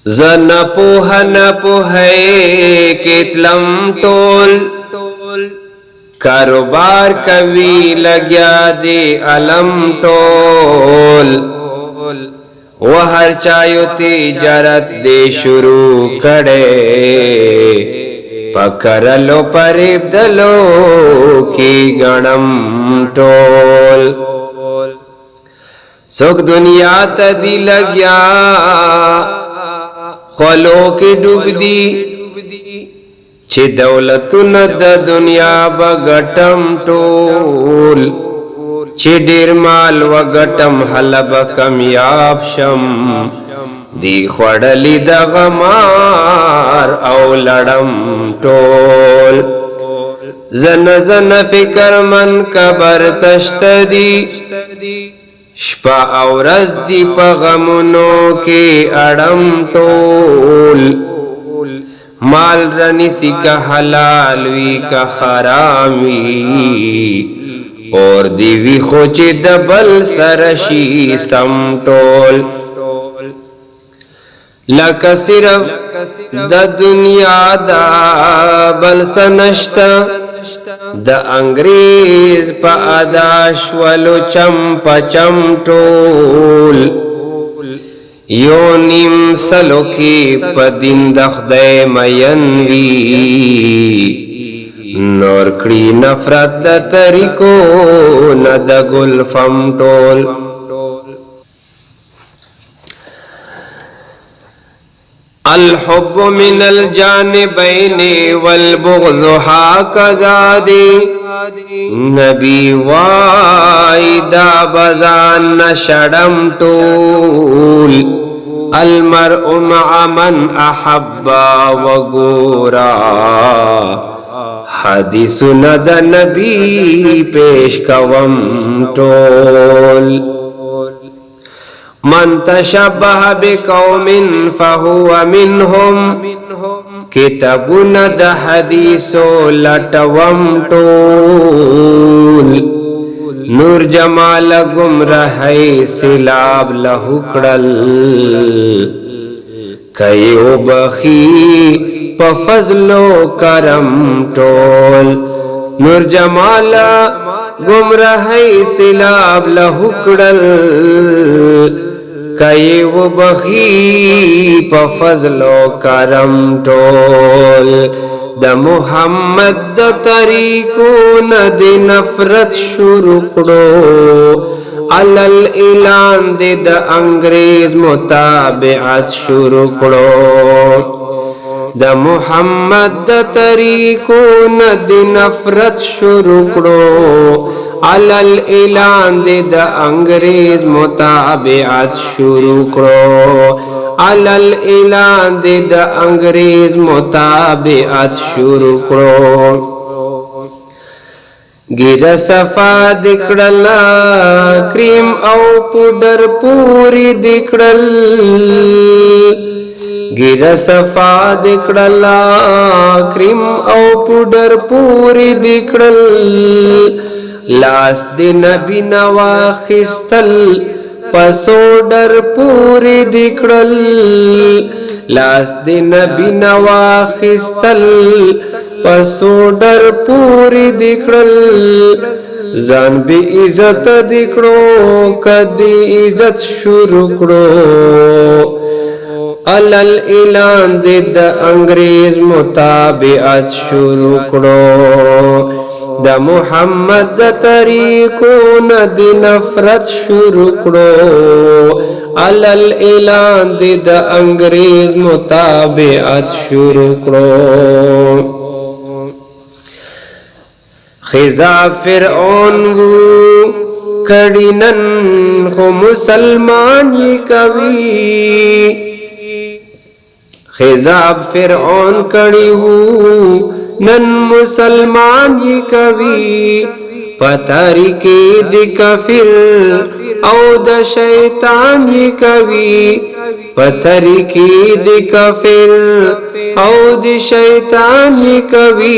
ज़न पोह न पोहे केतलम टोल कारोबार कवी लग्या दे अलम टोल वो हर चायो तिजारत दे शुरू करे पकड़ लो परिबदलो की गणम टोल सुख दुनिया तदी लग्या खलो की डूब दी छि दौलत न द दुनिया बगटम टोल छि डेर माल वगटम हलब कमयाब शम दी खड़ली दगमार औ लड़म टोल जन जन फिकर मन कबर तश्तदी शपा औरस दी पगमुनों के अड़म टोल माल रनिसी का हलालवी का हरामी और दीवी खोचे दबल सरशी समटोल लक सिर्फ द दुनिया दा बल सनश्ता द अंग्रेज पादाश वलो चंप चमटोल योनिम सलोकी पदिन दख्दे मयनवी नोरकड़ी नफरत द तरीको न द गुल्फम टोल अलहुब मिनल जानिबैन वल्बुग़्ज़ हाकज़ादी नबी वाइदा बज़ान नशड़म टूल अलमर्उ मअ मन अहब्बा वगोरा हदीसु नद नबी पेश कवम टोल मन तशब्बह बिकौमिन फहुव मिनहुम किताबुन द हदीसो लटवम टोल नूर जमाल गुमराहे सिलाब लहुकड़ल कयो बखी पफजलो करम टोल नूर जमाल गुमराहे सिलाब लहुकड़ल कई वो बखी पफजलो करम टोल द मुहम्मद द तरीको न दे नफरत शुरू करो अलल इलान दे द अंग्रेज मुताबिअत शुरू करो द मुहम्मद द तरीको न दे नफरत शुरू करो अलल इलान दे द अंग्रेज मुताबिअत शुरू करो अलल इलान दे द अंग्रेज मुताबिअत शुरू करो गिर सफा दिकड़ला क्रीम औ पुडर पूरी दिकड़ल गिर सफा दिकड़ला क्रीम औ पुडर पूरी दिकड़ल लास दिन बिनवा खिस्तल पसोडर पूरी दिकड़ल लास दिन बिनवा खिस्तल पसोडर पूरी दिकड़ल जान भी इज्जत दिकड़ो कदी इज्जत शुरू करो अलल इलान दे द अंग्रेज मुताबिअत शुरू करो द मुहम्मद तरीको न दी नफरत शुरू करो अलल इलान दे द अंग्रेज मुताबिअत शुरू करो खिजा फिरऔन वो कड़ीनन हो मुसलमान ये कवि खिजा फिरऔन कड़ी हूँ नन मुसलमान ये कवि पतारी के दिका फिर औ द शैतान ये कवि पतारी के दिका फिर औ द शैतान ये कवि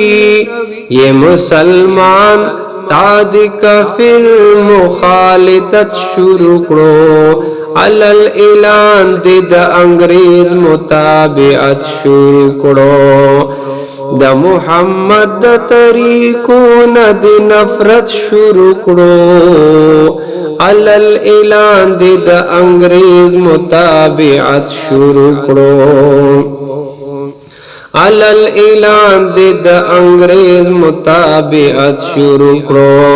ये मुसलमान ताद का फिर मुखालितत शुरू करो علل اعلان دې د انګريز متابعت شروع کړو د محمد د طریقو نه د نفرت شروع کړو علل اعلان دې د انګريز متابعت شروع کړو علل اعلان دې د انګريز متابعت شروع کړو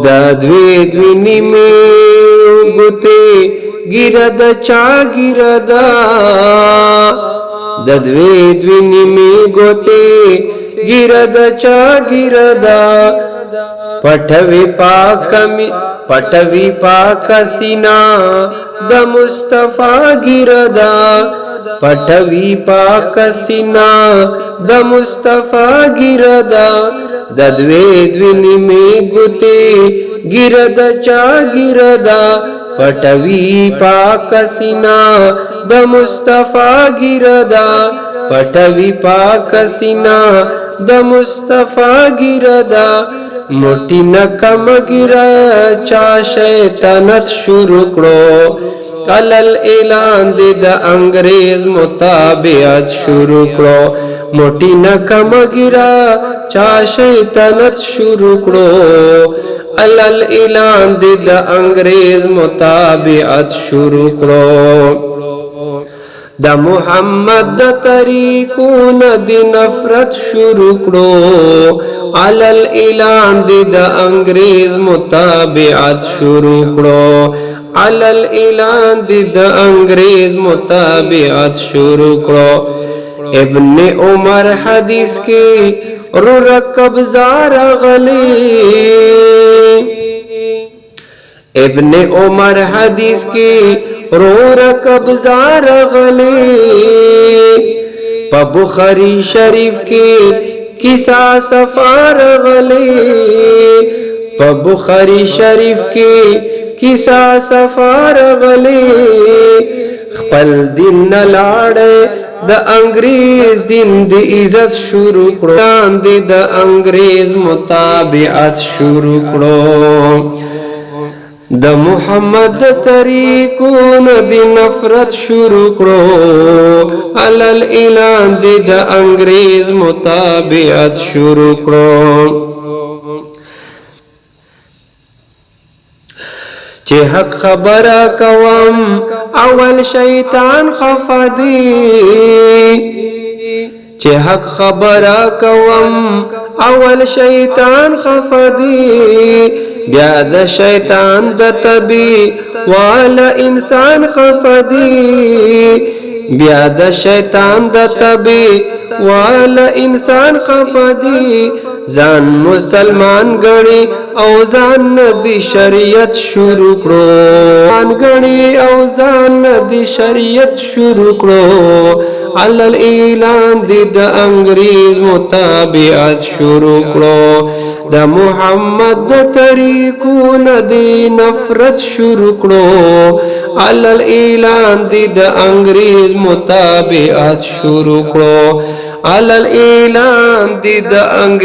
د دوی نیمه ګوتې ګیره د چا ګیره دا د دوی نیمه ګوتې ګیره د چا ګیره دا پټوي پاک سینا د مصطفی ګیره دا پټوي پاک سینا د مصطفی ګیره دا د دوی نیمه ګوتې ګیره د چا ګیره دا پټوي پاک سینا د مصطفی ګیره دا پټوي پاک سینا د مصطفی ګیره دا موټی نکم ګیره چا شیطانت شروع کړو علل اعلان دې د انګريز متابعت شروع کړو موټی نکم ګیره چا شیطانت شروع کړو علل اعلان دې د انګريز متابعت شروع کړو د محمد د طریقو نه د نفرت شروع کړو علل اعلان دې د انګريز متابعت شروع کړو علل اعلان دې د انګريز متابعت شروع کړو ابن عمر حدیث کې رو رکب زار غلی ابن عمر حدیث کې رو رکب زار غلی پا بخاری شریف کې کیسا سفار غلی پا بخاری شریف کې کیسا سفار غلی خپل دین نلاړې د انګريز دین د عزت شروع کړو د انګريز متابعت شروع کړو د محمد طریقو نه د نفرت شروع کړو علل اعلان د انګريز متابعت شروع کړو چې حق خبره کوم اول شیطان خفدي چې حق خبره کوم اول شیطان خفدي بیا د شیطان د تبي والا انسان خفدي بیا د شیطان د تبي والا انسان خفدي ځان مسلمان غړي او ځان د شریعت شروع کړو ځان غړي او ځان د شریعت شروع کړو علل اعلان د انګريز متابعت شروع کړو د محمد د طریقو نه د نفرت شروع کړو علل اعلان د انګريز متابعت شروع کړو علل اعلان د انګريز